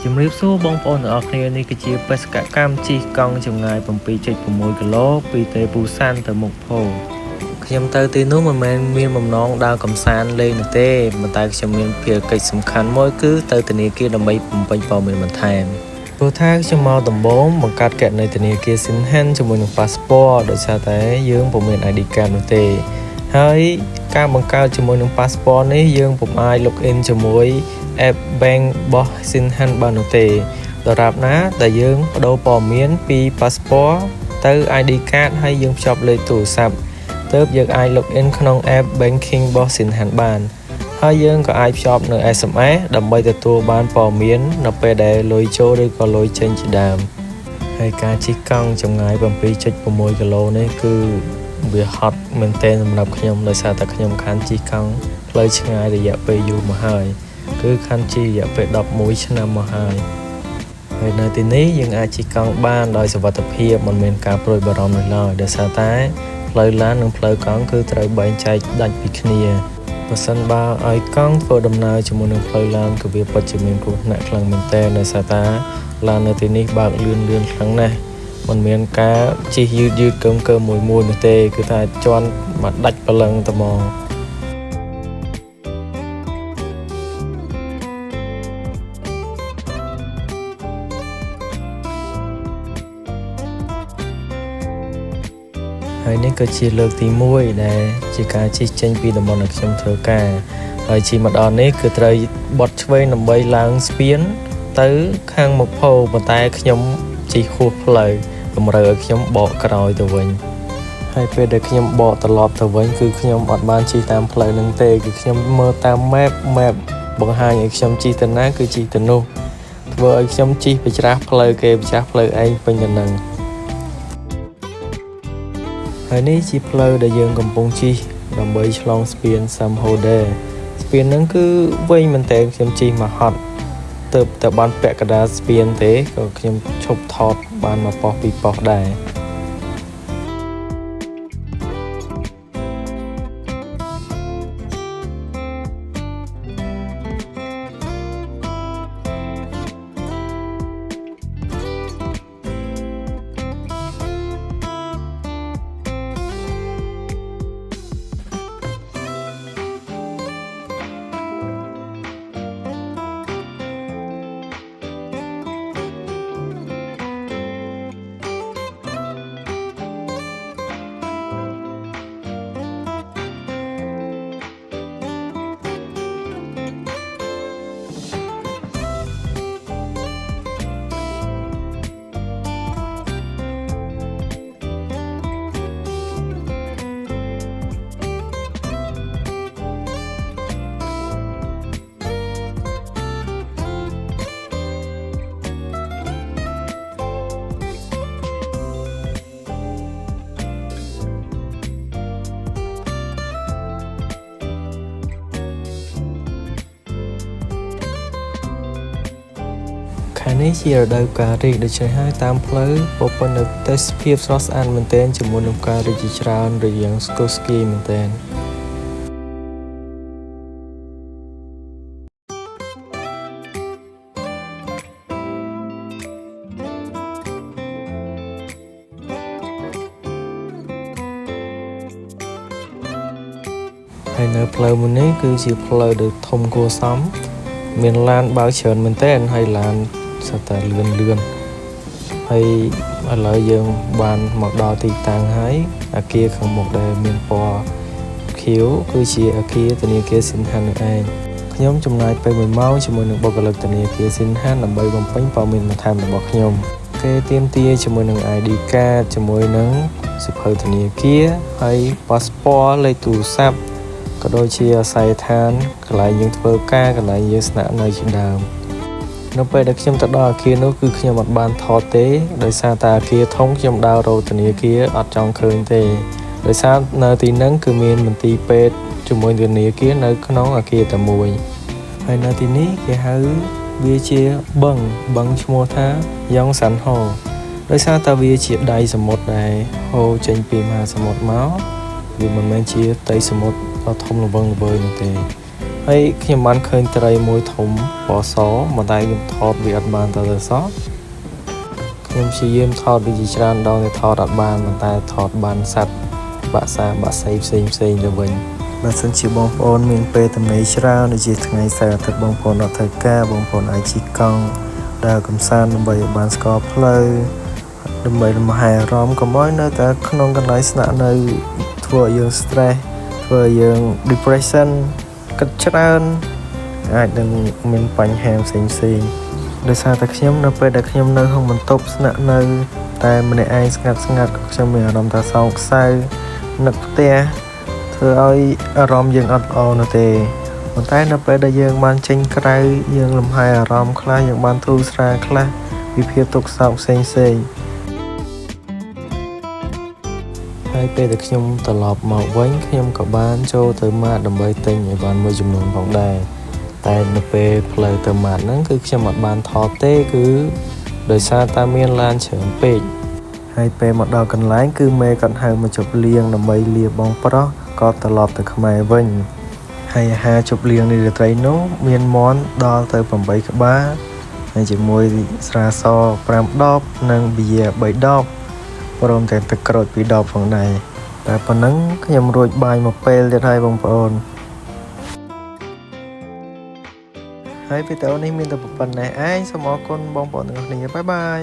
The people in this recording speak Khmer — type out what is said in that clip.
ជំរាបសួរបងប្អូនទាំងអស់គ្នានេះគឺជាបេសកកម្មជិះកង់ចម្ងាយ 7.6 គីឡូពីទេពូសាន់ទៅមុខភោខ្ញុំទៅទីនោះមិនមែនមានបំណងដើរកម្សាន្តលេងនោះទេប៉ុន្តែខ្ញុំមានភារកិច្ចសំខាន់មួយគឺទៅធនាគារដើម្បីបំពេញព័ត៌មានបន្ថែមព្រោះថាខ្ញុំមកដំបូងបង្កើតគណនីធនាគារ Sinhan ជាមួយនឹង Passport ដោយសារតែយើងពុំមាន ID card នោះទេហើយការបង្កើតជាមួយនឹង Passport នេះយើងពុំអាច log in ជាមួយ app bank របស់ Sinhan បាននោះទេដរាបណាដែលយើងបដូរព័ត៌មានពី Passport ទៅ ID card ហើយយើងភ្ជាប់លេខទូរស័ព្ទទើបយើងអាច log in ក្នុង app banking របស់ Sinhan បានហើយយើងក៏អាចភ្ជាប់នៅ SMS ដើម្បីទទួលបានព័ត៌មាននៅពេលដែលលុយចូលឬក៏លុយចេញជាដើមហើយការជិះកង់ចម្ងាយ 7.6 គីឡូនេះគឺវាហត់មែនទែនសម្រាប់ខ្ញុំដោយសារតែខ្ញុំខានជិះកង់ផ្លូវឆ្ងាយរយៈពេលយូរមកហើយគឺខានជិះរយៈពេល11ឆ្នាំមកហើយនៅទីនេះយើងអាចជិះកង់បានដោយសុវត្ថិភាពមិនមានការព្រួយបារម្ភនោះឡើយដោយសារតែផ្លូវឡាននិងផ្លូវកង់គឺត្រូវបែងចែកដាច់ពីគ្នាបើសិនបើឲ្យកង់ធ្វើដំណើរជាមួយនឹងផ្លូវឡានគឺវាពិតជាមានគ្រោះថ្នាក់ខ្លាំងមែនទែនដោយសារតែឡាននៅទីនេះបើកលឿនខ្លាំងណាស់មិនមានការជិះយឺតកើមមួយនោះទេគឺថាជន់មកដាច់ព្រលឹងតែហ្មងហើយនេះក៏ជាលើកទី1ដែលជាការជិះចេញពីតំបន់ដែលខ្ញុំធ្វើការហើយជិះមកដល់នេះគឺត្រូវបត់ឆ្វេងដើម្បីឡើងស្ពានទៅខាងមុខភោប៉ុន្តែខ្ញុំជិះហួសផ្លូវតម្រូវឲ្យខ្ញុំបកក្រោយទៅវិញហើយពេលដែលខ្ញុំបកត្រឡប់ទៅវិញគឺខ្ញុំអត់បានជិះតាមផ្លូវនឹងទេគឺខ្ញុំមើលតាម map បង្ហាញឲ្យខ្ញុំជិះទៅណាគឺជិះទៅនោះធ្វើឲ្យខ្ញុំជិះไปច្រាស់ផ្លូវគេไปច្រាស់ផ្លូវឯងពេញទៅនឹងហើយនេះជាផ្លូវដែលយើងកំពុងជិះដើម្បីឆ្លងស្ពានSam Hodeស្ពានហ្នឹងគឺវែងមែនតើខ្ញុំជិះមកហត់ទៅបានពាក់កណ្ដាលស្ពានទេក៏ខ្ញុំឈប់ថតបានមកប៉ុស្តិ៍ពីរប៉ុស្តិ៍ដែរខែនេះជារដូវកាលរីកដូច្នេះហើយតាមផ្លូវពោពេញនៅទេសភាពស្រស់ស្អាតមែនទែនជាមួយនឹងការរីកជាច្រើនរយ៉ាងស្គូស្គីមែនទែនហើយនៅផ្លូវមួយនេះគឺជាផ្លូវដែលធំគួរសមមានឡានបើកច្រើនមែនទែនហើយឡានសត្វតែលឿនហើយឥឡូវយើងបានមកដល់ទីតាំងហើយអគារខាងមុខដែលមានពណ៌ខៀវគឺជាអគារធនាគារ Sinhan នោះឯងខ្ញុំចំណាយពេល1ម៉ោងជាមួយនឹងបុគ្គលិកធនាគារ Sinhan ដើម្បីបំពេញព័ត៌មានបន្ថែមរបស់ខ្ញុំគេទាមទារជាមួយនឹង ID card ជាមួយនឹងសៀវភៅធនាគារហើយ Passport លេខទូរស័ព្ទក៏ដូចជាអាស័យដ្ឋានកន្លែងយើងធ្វើការកន្លែងយើងស្នាក់នៅជាដើមនៅពេលដែលខ្ញុំទៅដល់អគារនោះគឺខ្ញុំអត់បានថតទេដោយសារតែអគារធំខ្ញុំដើររកធនាគារអត់ចង់ឃើញទេដោយសារនៅទីហ្នឹងគឺមានមន្ទីរពេទ្យជាមួយធនាគារនៅក្នុងអគារតែមួយហើយនៅទីនេះគេហៅវាជាបឹងឈ្មោះថាយ៉ងសាន់ហូដោយសារតែវាជាដៃសមុទ្រដែលហូរចេញពីមហាសមុទ្រមកវាមិនមែនជាផ្ទៃសមុទ្រដ៏ធំល្វឹងល្វើយនោះទេហ ហើយខ្ញុំបានឃើញត្រីមួយធំពណ៌សមកតែខ្ញុំថតវាអត់បានទៅសោះខ្ញុំព្យាយាមថតវាជាច្រើនដងតែថតអត់បានតែថតបានសត្វបាក់សាបាក់សៃផ្សេងទៅវិញបើសិនជាបងប្អូនមានពេលទំនេរច្រើនដូចជាថ្ងៃសៅរ៍អាទិត្យបងប្អូនអត់ធ្វើការបងប្អូនអាចជិះកង់ដើរកម្សាន្តដើម្បីឲ្យបានស្គាល់ផ្លូវដើម្បីលំហែអារម្មណ៍កុំឲ្យនៅតែក្នុងកន្លែងស្នាក់នៅធ្វើឲ្យយើង stress ធ្វើឲ្យយើង depression គិតច្រើនអាចនឹងមានបញ្ហាផ្សេងដោយសារតែខ្ញុំនៅពេលដែលខ្ញុំនៅក្នុងបន្ទប់ស្នាក់នៅតែម្នាក់ឯងស្ងាត់ខ្ញុំមានអារម្មណ៍ថាសោកសៅនឹកផ្ទះធ្វើឲ្យអារម្មណ៍យើងអត់ល្អនោះទេប៉ុន្តែនៅពេលដែលយើងបានចេញក្រៅយើងលំហែអារម្មណ៍ខ្លះយើងបានធូរស្រាលខ្លះពីភាពទុក្ខសោកផ្សេងហើយពេលដែលខ្ញុំត្រឡប់មកវិញខ្ញុំក៏បានចូលទៅម៉ាតដើម្បីទិញអីវ៉ាន់មួយចំនួនផងដែរតែនៅពេលផ្លូវទៅម៉ាតហ្នឹងគឺខ្ញុំអត់បានថតទេគឺដោយសារតែមានឡានច្រើនពេកហើយពេលមកដល់កន្លែងគឺមេគាត់ហៅមកជប់លៀងដើម្បីលាបងប្រុសក៏ត្រឡប់ទៅខ្មែរវិញហើយអាហារជប់លៀងនៃរាត្រីនោះមានមាន់ដល់ទៅ8ក្បាលហើយជាមួយស្រាស5ដបនិងប៊ីយ៉ា3ដបព្រមទាំងទឹកក្រូច2ដបផងដែរតែប៉ុណ្ណឹងខ្ញុំរួចបាយមកពេលទៀតហើយបងប្អូនហើយវីដេអូនេះមានតែប៉ុណ្ណេះឯងសូមអរគុណបងប្អូនទាំងអស់គ្នាបាយបាយ